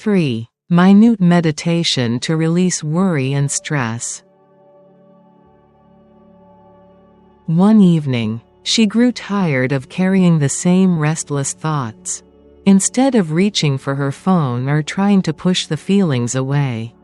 3. Minute meditation to release worry and stress. One evening, she grew tired of carrying the same restless thoughts. Instead of reaching for her phone or trying to push the feelings away,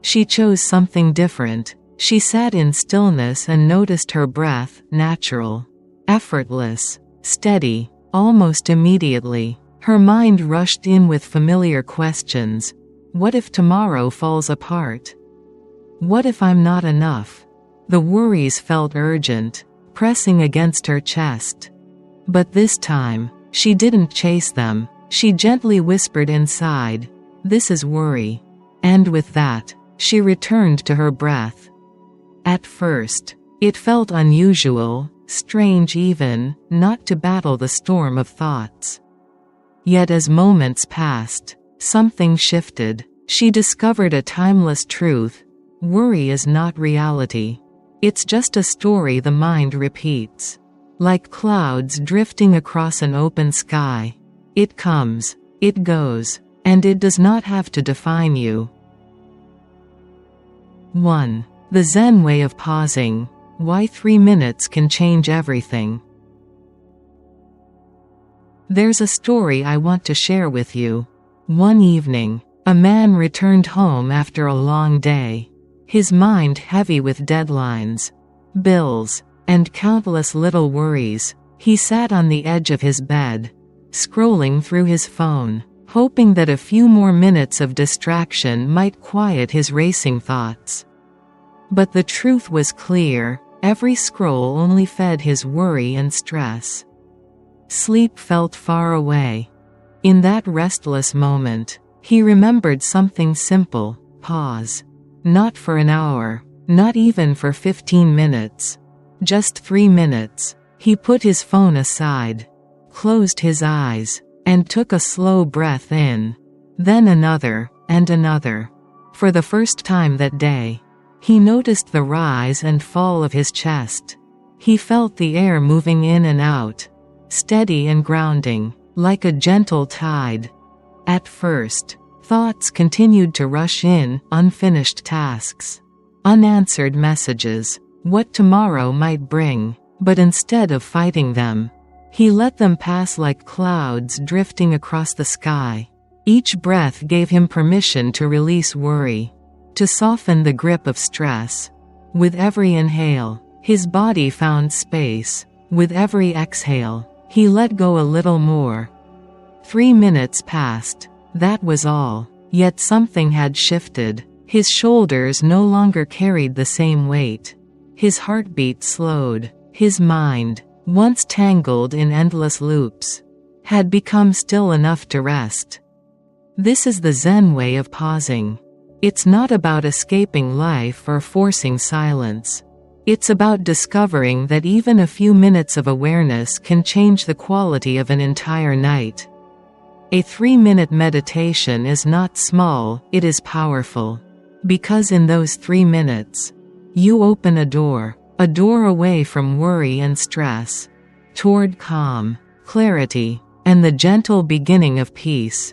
she chose something different. She sat in stillness and noticed her breath, natural, effortless, steady. Almost immediately, her mind rushed in with familiar questions. What if tomorrow falls apart? What if I'm not enough? The worries felt urgent, pressing against her chest. But this time, she didn't chase them. She gently whispered inside, "This is worry." And with that, she returned to her breath. At first, it felt unusual, strange even, not to battle the storm of thoughts. Yet as moments passed, something shifted. She discovered a timeless truth. Worry is not reality. It's just a story the mind repeats. Like clouds drifting across an open sky. It comes, it goes, and it does not have to define you. 1. The Zen way of pausing. Why 3 minutes can change everything. There's a story I want to share with you. One evening, a man returned home after a long day. His mind heavy with deadlines, bills, and countless little worries. He sat on the edge of his bed, scrolling through his phone, hoping that a few more minutes of distraction might quiet his racing thoughts. But the truth was clear. Every scroll only fed his worry and stress. Sleep felt far away. In that restless moment, he remembered something simple: pause. Not for an hour, not even for 15 minutes. Just 3 minutes. He put his phone aside, closed his eyes, and took a slow breath in. Then another, and another. For the first time that day, he noticed the rise and fall of his chest. He felt the air moving in and out, steady and grounding, like a gentle tide. At first, thoughts continued to rush in, unfinished tasks, unanswered messages, what tomorrow might bring. But instead of fighting them, he let them pass like clouds drifting across the sky. Each breath gave him permission to release worry, to soften the grip of stress. With every inhale, his body found space. With every exhale, he let go a little more. 3 minutes passed. That was all. Yet something had shifted. His shoulders no longer carried the same weight. His heartbeat slowed. His mind, once tangled in endless loops, had become still enough to rest. This is the Zen way of pausing. It's not about escaping life or forcing silence. It's about discovering that even a few minutes of awareness can change the quality of an entire night. A 3-minute meditation is not small, it is powerful. Because in those 3 minutes, you open a door away from worry and stress, toward calm, clarity, and the gentle beginning of peace.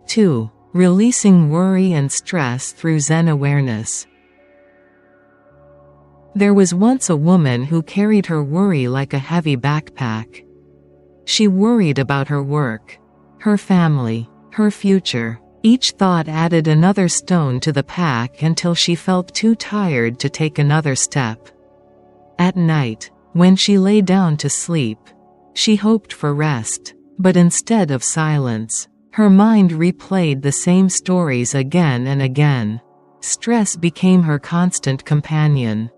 2. Releasing worry and stress through Zen awareness. There was once a woman who carried her worry like a heavy backpack. She worried about her work, her family, her future. Each thought added another stone to the pack until she felt too tired to take another step. At night, when she lay down to sleep, she hoped for rest, but instead of silence, her mind replayed the same stories again and again. Stress became her constant companion.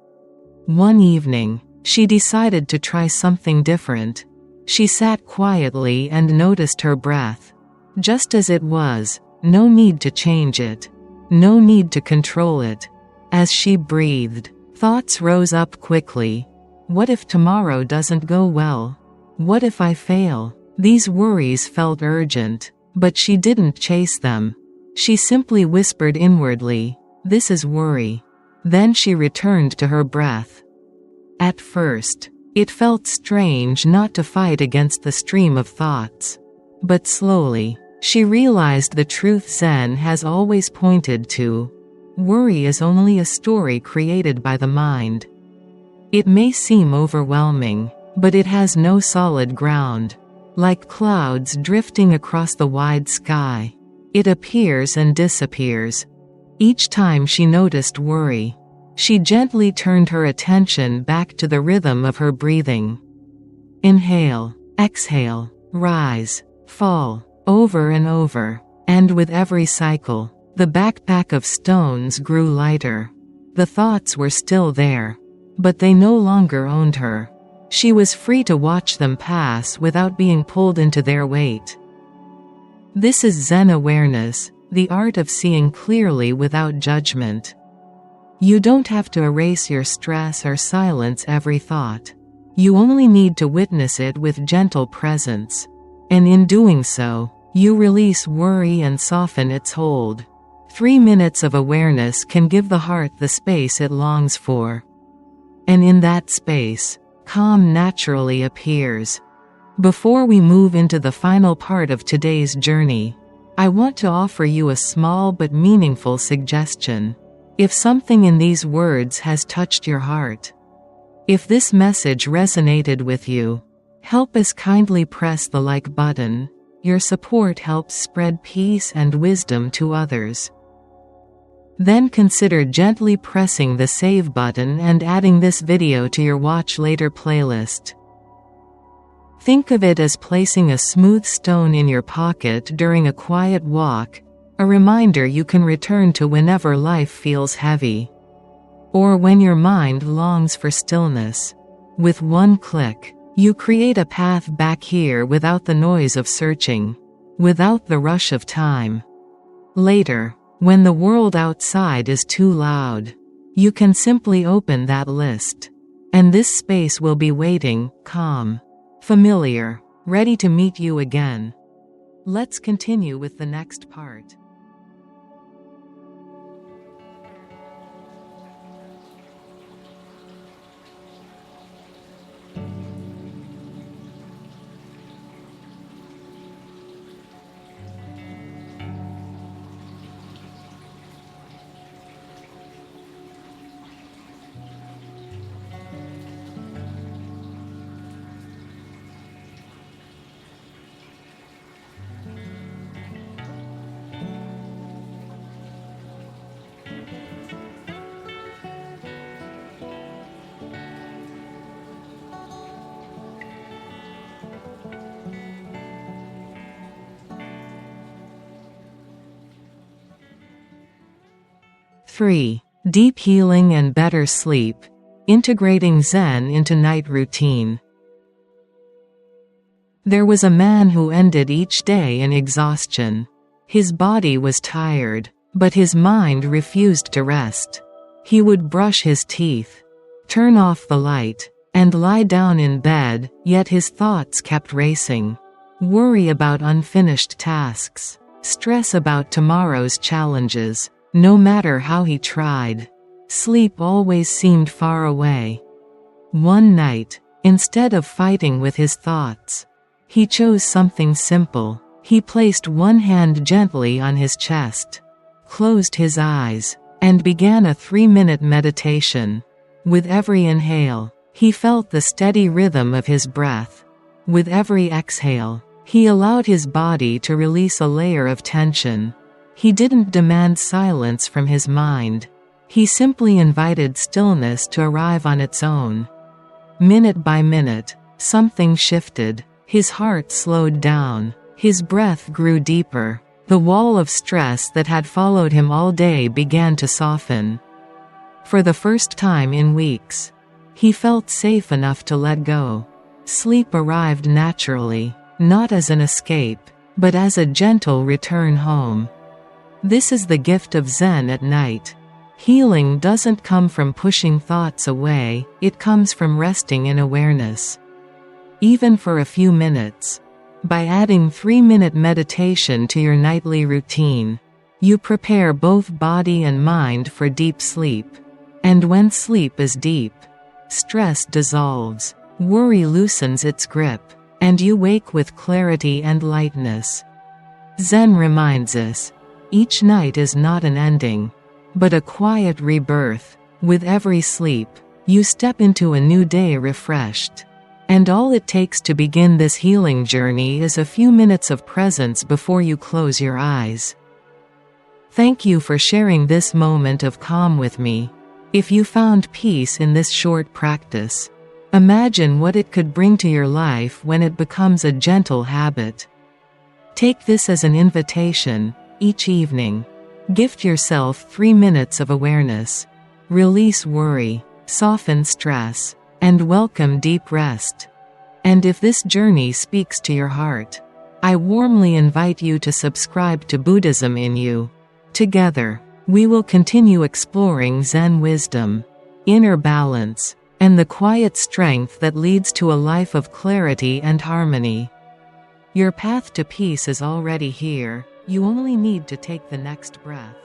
One evening, she decided to try something different. She sat quietly and noticed her breath. Just as it was, no need to change it. No need to control it. As she breathed, thoughts rose up quickly. What if tomorrow doesn't go well? What if I fail? These worries felt urgent, but she didn't chase them. She simply whispered inwardly, "This is worry." Then she returned to her breath. At first, it felt strange not to fight against the stream of thoughts. But slowly, She realized the truth Zen has always pointed to. Worry is only a story created by the mind. It may seem overwhelming, but it has no solid ground. Like clouds drifting across the wide sky, it appears and disappears. Each time she noticed worry, she gently turned her attention back to the rhythm of her breathing. Inhale, exhale, rise, fall, over and over, and with every cycle, the backpack of stones grew lighter. The thoughts were still there, but they no longer owned her. She was free to watch them pass without being pulled into their weight. This is Zen awareness, the art of seeing clearly without judgment. You don't have to erase your stress or silence every thought. You only need to witness it with gentle presence. And in doing so, you release worry and soften its hold. 3 minutes of awareness can give the heart the space it longs for. And in that space, calm naturally appears. Before we move into the final part of today's journey, I want to offer you a small but meaningful suggestion. If something in these words has touched your heart, if this message resonated with you, help us kindly press the like button. Your support helps spread peace and wisdom to others. Then consider gently pressing the save button and adding this video to your watch later playlist. Think of it as placing a smooth stone in your pocket during a quiet walk, a reminder you can return to whenever life feels heavy. Or when your mind longs for stillness. With one click, you create a path back here without the noise of searching, without the rush of time. Later, when the world outside is too loud, you can simply open that list. And this space will be waiting, calm, familiar, ready to meet you again. Let's continue with the next part. Deep healing and better sleep. Integrating Zen into night routine. There was a man who ended each day in exhaustion. His body was tired, but his mind refused to rest. He would brush his teeth, turn off the light, and lie down in bed, yet his thoughts kept racing. Worry about unfinished tasks, stress about tomorrow's challenges. No matter how he tried, sleep always seemed far away. One night, instead of fighting with his thoughts, he chose something simple. He placed one hand gently on his chest, closed his eyes, and began a 3-minute meditation. With every inhale, he felt the steady rhythm of his breath. With every exhale, he allowed his body to release a layer of tension. He didn't demand silence from his mind. He simply invited stillness to arrive on its own. Minute by minute, something shifted. His heart slowed down. His breath grew deeper. The wall of stress that had followed him all day began to soften. For the first time in weeks, he felt safe enough to let go. Sleep arrived naturally, not as an escape, but as a gentle return home. This is the gift of Zen at night. Healing doesn't come from pushing thoughts away, it comes from resting in awareness. Even for a few minutes. By adding 3-minute meditation to your nightly routine, you prepare both body and mind for deep sleep. And when sleep is deep, stress dissolves, worry loosens its grip, and you wake with clarity and lightness. Zen reminds us, each night is not an ending, but a quiet rebirth. With every sleep, you step into a new day refreshed. And all it takes to begin this healing journey is a few minutes of presence before you close your eyes. Thank you for sharing this moment of calm with me. If you found peace in this short practice, imagine what it could bring to your life when it becomes a gentle habit. Take this as an invitation. Each evening, gift yourself 3 minutes of awareness. Release worry, soften stress, and welcome deep rest. And if this journey speaks to your heart, I warmly invite you to subscribe to Buddhism in You. Together, we will continue exploring Zen wisdom, inner balance, and the quiet strength that leads to a life of clarity and harmony. Your path to peace is already here, you only need to take the next breath.